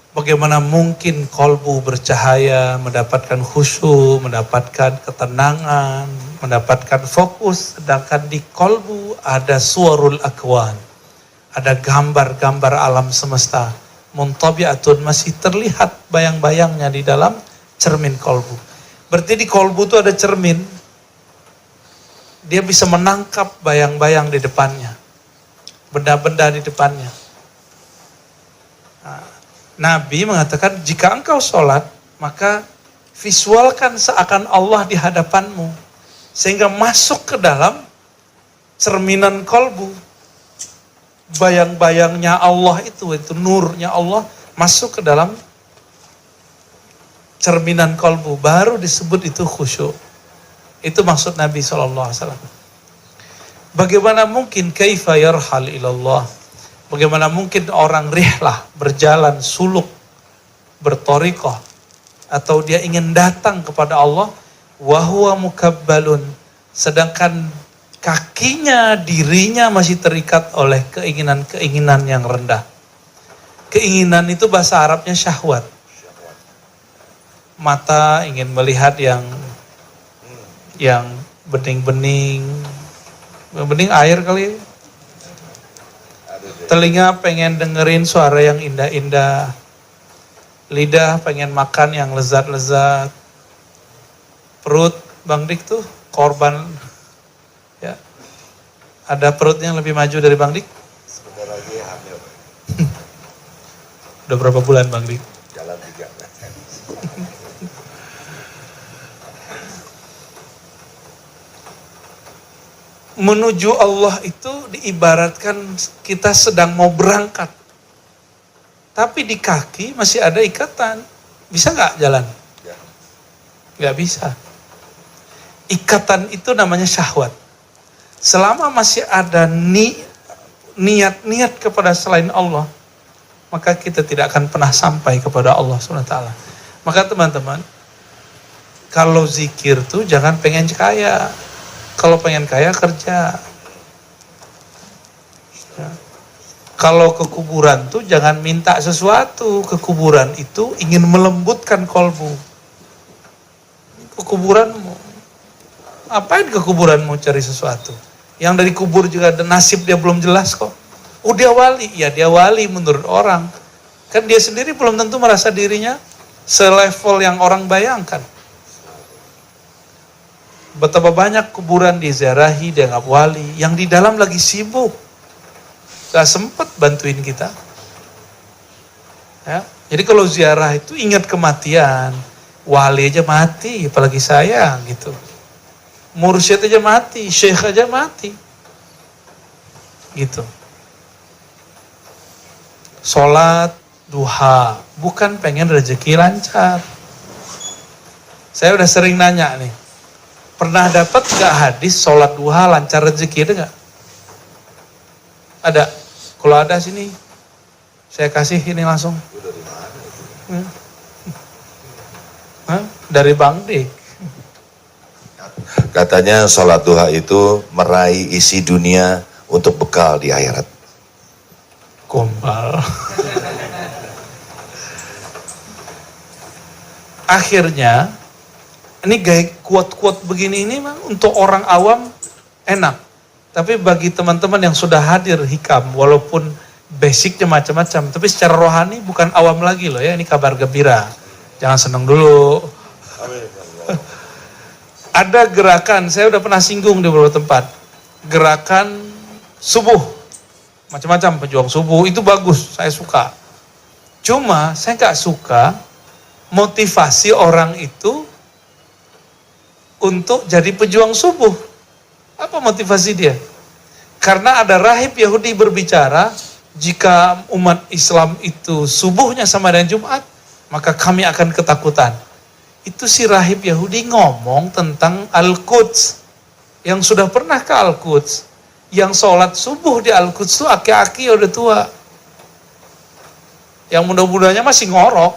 Bagaimana mungkin kolbu bercahaya, mendapatkan khusyuk, mendapatkan ketenangan, mendapatkan fokus, sedangkan di kolbu ada suwarul akwan, ada gambar-gambar alam semesta. Muntabi'atun, masih terlihat bayang-bayangnya di dalam cermin kolbu. Berarti di kolbu itu ada cermin, dia bisa menangkap bayang-bayang di depannya, benda-benda di depannya. Nabi mengatakan, jika engkau sholat, maka visualkan seakan Allah di hadapanmu. Sehingga masuk ke dalam cerminan kolbu. Bayang-bayangnya Allah itu nurnya Allah, masuk ke dalam cerminan kolbu. Baru disebut itu khusyuk. Itu maksud Nabi SAW. Bagaimana mungkin kaifa yarhal ilallah? Bagaimana mungkin orang rihlah, berjalan suluk, bertorikoh, atau dia ingin datang kepada Allah, wahuwa mukabbalun, sedangkan kakinya, dirinya masih terikat oleh keinginan-keinginan yang rendah. Keinginan itu bahasa Arabnya syahwat. Mata ingin melihat yang bening-bening, bening air kali. Telinga pengen dengerin suara yang indah-indah. Lidah pengen makan yang lezat-lezat. Perut, Bang Dik tuh korban. Ya. Ada perut yang lebih maju dari Bang Dik? Sebentar lagi hamil. Udah berapa bulan Bang Dik? Jalan 3. Menuju Allah itu diibaratkan kita sedang mau berangkat. Tapi di kaki masih ada ikatan. Bisa nggak jalan? Nggak bisa. Ikatan itu namanya syahwat. Selama masih ada niat-niat kepada selain Allah, maka kita tidak akan pernah sampai kepada Allah SWT. Maka teman-teman, kalau zikir tuh jangan pengen kaya. Kalau pengen kaya kerja. Ya. Kalau ke kuburan tuh jangan minta sesuatu. Ke kuburan itu ingin melembutkan kolbu. Ke kuburanmu. Apain ke kuburanmu cari sesuatu? Yang dari kubur juga ada nasib dia belum jelas kok. Oh dia wali. Ya dia wali menurut orang. Kan dia sendiri belum tentu merasa dirinya selevel yang orang bayangkan. Betapa banyak kuburan diziarahi, dianggap wali, yang di dalam lagi sibuk. Gak sempet bantuin kita. Ya. Jadi kalau ziarah itu ingat kematian. Wali aja mati, apalagi saya gitu. Mursyid aja mati, syekh aja mati. Gitu. Sholat duha, bukan pengen rezeki lancar. Saya udah sering nanya nih. Pernah dapat gak hadis sholat duha lancar rezeki, ada gak? Ada. Kalau ada sini, saya kasih ini langsung. Dari Bang Dik. Katanya sholat duha itu meraih isi dunia untuk bekal di akhirat. Gombal. Akhirnya, ini gaya kuat-kuat begini ini mah untuk orang awam enak. Tapi bagi teman-teman yang sudah hadir hikam, walaupun basicnya macam-macam, tapi secara rohani bukan awam lagi loh ya, ini kabar gembira. Jangan senang dulu. Ada gerakan, saya udah pernah singgung di beberapa tempat. Gerakan subuh. Macam-macam pejuang subuh, itu bagus, saya suka. Cuma saya gak suka motivasi orang itu untuk jadi pejuang subuh. Apa motivasi dia? Karena ada rahib Yahudi berbicara, jika umat Islam itu subuhnya sama dengan Jumat, maka kami akan ketakutan. Itu si rahib Yahudi ngomong tentang Al-Quds. Yang sudah pernah ke Al-Quds, yang sholat subuh di Al-Quds itu aki-aki udah tua. Yang muda-mudanya masih ngorok,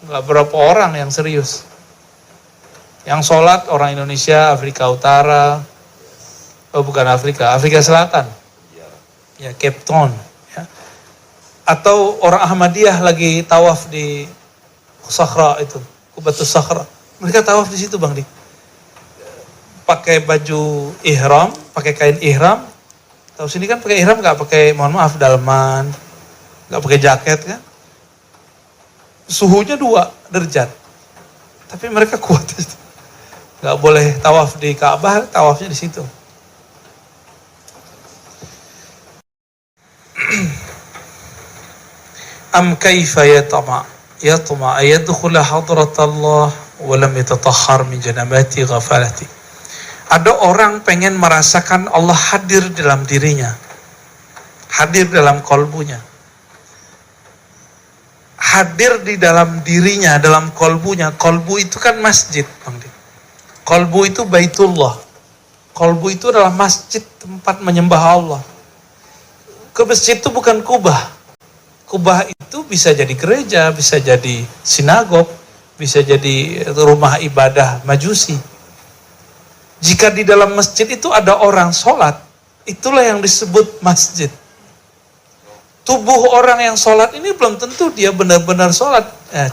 nggak berapa orang yang serius. Yang sholat orang Indonesia, Afrika Utara, oh bukan Afrika, Afrika Selatan, ya Cape Town. Ya. Atau orang Ahmadiyah lagi tawaf di Sakhra itu, Qubatus Sakhra. Mereka tawaf di situ, Bang Dik. Pakai baju ihram, pakai kain ihram. Tahu sini kan pakai ihram nggak pakai, mohon maaf, dalman, nggak pakai jaket kan? Suhunya 2 derajat. Tapi mereka kuat itu. Nggak boleh tawaf di Ka'bah, tawafnya di situ. Am kaifa yatma ayadkhula hadratallah wa lam yatatahhar min janabati ghafalati. Ada orang pengen merasakan Allah hadir dalam dirinya, hadir dalam kolbunya, hadir di dalam dirinya, dalam kolbunya. Kolbu itu kan masjid, Bang Dik. Kolbu itu Baitullah. Kolbu itu adalah masjid, tempat menyembah Allah. Ke masjid itu bukan kubah. Kubah itu bisa jadi gereja, bisa jadi sinagog, bisa jadi rumah ibadah Majusi. Jika di dalam masjid itu ada orang sholat, itulah yang disebut masjid. Tubuh orang yang sholat ini belum tentu dia benar-benar sholat.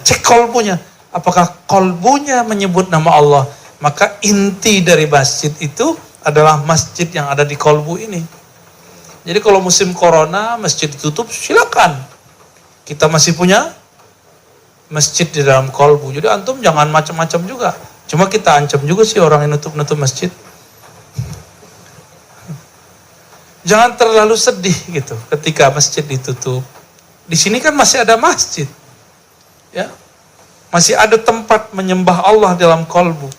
Cek kolbunya. Apakah kolbunya menyebut nama Allah? Maka inti dari masjid itu adalah masjid yang ada di kolbu ini. Jadi kalau musim corona, masjid ditutup, silakan. Kita masih punya masjid di dalam kolbu. Jadi antum jangan macam-macam juga. Cuma kita ancam juga sih orang yang nutup-nutup masjid. Jangan terlalu sedih gitu ketika masjid ditutup. Di sini kan masih ada masjid. Ya. Masih ada tempat menyembah Allah dalam kolbu.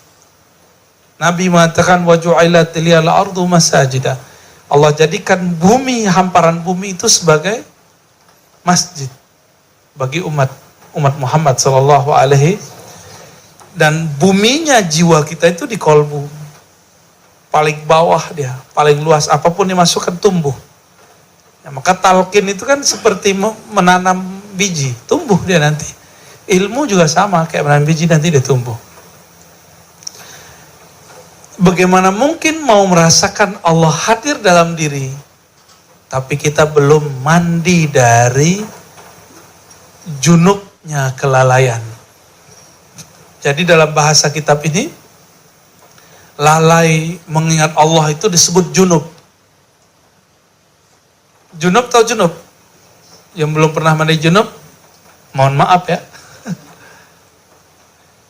Nabi mengatakan wa ju'ilat liyal ardu masajida. Allah jadikan bumi, hamparan bumi itu sebagai masjid bagi umat Muhammad sallallahu alaihi. Dan buminya jiwa kita itu di kolbu. Paling bawah dia, paling luas, apapun dimasukkan tumbuh. Ya, maka talqin itu kan seperti menanam biji, tumbuh dia nanti. Ilmu juga sama, kayak menanam biji nanti dia tumbuh. Bagaimana mungkin mau merasakan Allah hadir dalam diri, tapi kita belum mandi dari junubnya kelalaian. Jadi dalam bahasa kitab ini, lalai mengingat Allah itu disebut junub. Junub tahu junub? Yang belum pernah mandi junub, mohon maaf ya.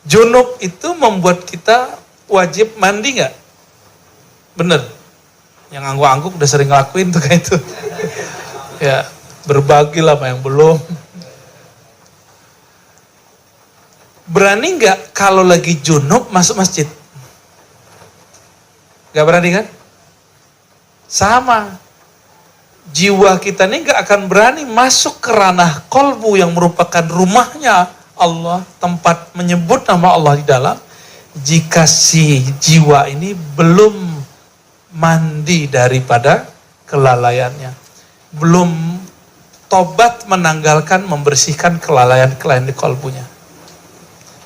Junub itu membuat kita wajib mandi nggak? Bener. Yang angguk-angguk udah sering ngelakuin tuh kayak itu. Ya, berbagi lah sama yang belum. Berani nggak kalau lagi junub masuk masjid? Nggak berani kan? Sama. Jiwa kita ini nggak akan berani masuk ke ranah kolbu yang merupakan rumahnya Allah, tempat menyebut nama Allah di dalam, jika si jiwa ini belum mandi daripada kelalaiannya, belum tobat menanggalkan, membersihkan kelalaian-kelalaian di kolbunya.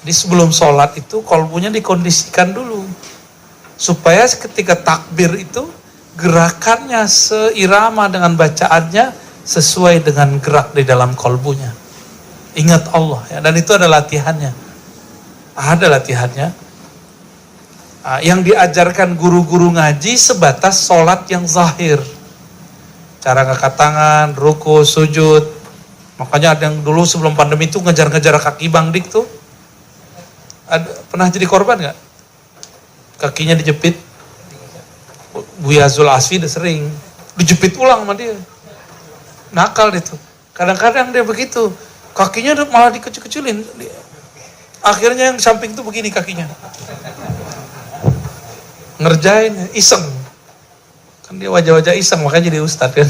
Jadi sebelum sholat itu kolbunya dikondisikan dulu, supaya ketika takbir itu gerakannya seirama dengan bacaannya, sesuai dengan gerak di dalam kolbunya. Ingat Allah ya, dan itu ada latihannya. Ada latihannya. Yang diajarkan guru-guru ngaji sebatas sholat yang zahir. Cara ngangkat tangan, ruku, sujud. Makanya ada yang dulu sebelum pandemi itu ngejar-ngejar kaki Bang Dik tuh. Pernah jadi korban gak? Kakinya dijepit. Buya Zul Asfi udah sering. Dijepit ulang sama dia. Nakal itu. Kadang-kadang dia begitu. Kakinya malah dikecil-kecilin. Akhirnya yang samping tuh begini kakinya. Ngerjain, iseng. Kan dia wajah-wajah iseng, makanya jadi ustadz kan.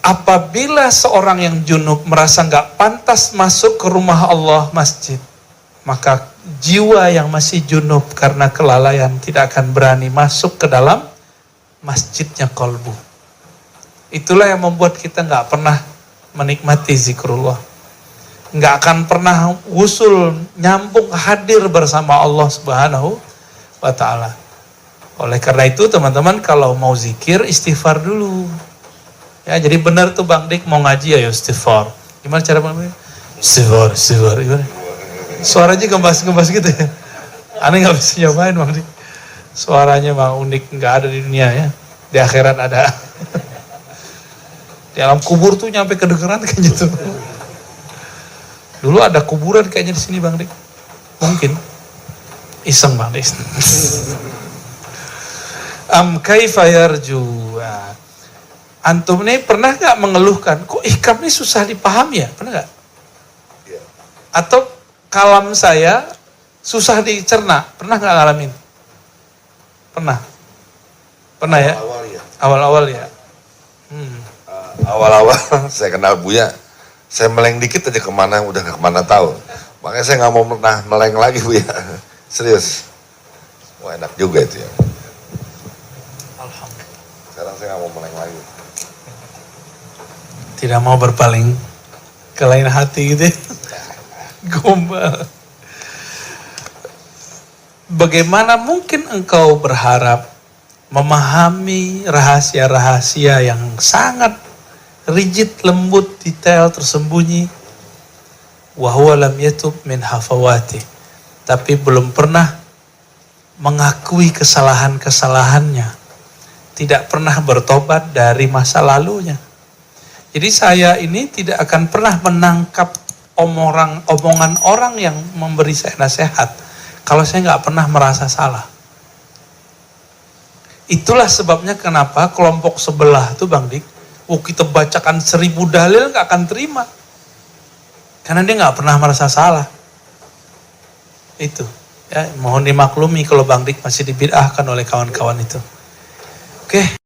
Apabila seorang yang junub merasa gak pantas masuk ke rumah Allah, masjid, maka jiwa yang masih junub karena kelalaian tidak akan berani masuk ke dalam masjidnya kolbu. Itulah yang membuat kita gak pernah menikmati zikrullah, gak akan pernah usul nyambung hadir bersama Allah Subhanahu wa ta'ala. Oleh karena itu teman-teman, kalau mau zikir istighfar dulu. Ya, jadi benar tuh Bang Dik mau ngaji ya istighfar. Gimana cara Bang Dik? Istighfar. Gimana? Suaranya gembas-gembas gitu ya. Aneh nggak bisa nyobain Bang Dik. Suaranya mah unik, nggak ada di dunia ya. Di akhirat ada. Di alam kubur tuh nyampe kedengeran kayaknya tuh. Dulu ada kuburan kayaknya di sini Bang Dik. Mungkin. Iseng Bang Dik. Kaifa yarju. Antum ini pernah gak mengeluhkan, kok ihkam ini susah dipahami ya? Pernah gak? Atau kalam saya susah dicerna? Pernah gak ngalamin? Pernah? Pernah ya? Awal-awal ya? Awal-awal saya kenal Buya, saya meleng dikit aja kemana, udah gak kemana tahu. Makanya saya gak mau pernah meleng lagi Buya. Serius. Wah enak juga itu ya. Alhamdulillah. Sekarang saya gak mau meleng lagi. Tidak mau berpaling ke lain hati gitu ya. Gombal. Bagaimana mungkin engkau berharap memahami rahasia-rahasia yang sangat rigid, lembut, detail, tersembunyi. Wa huwa lam yatub min hafawati. Tapi belum pernah mengakui kesalahan-kesalahannya. Tidak pernah bertobat dari masa lalunya. Jadi saya ini tidak akan pernah menangkap omongan orang yang memberi saya nasihat kalau saya nggak pernah merasa salah. Itulah sebabnya kenapa kelompok sebelah tuh Bang Dik, kita bacakan 1000 dalil nggak akan terima, karena dia nggak pernah merasa salah. Itu ya, mohon dimaklumi kalau Bang Dik masih dibid'ahkan oleh kawan-kawan itu. Oke.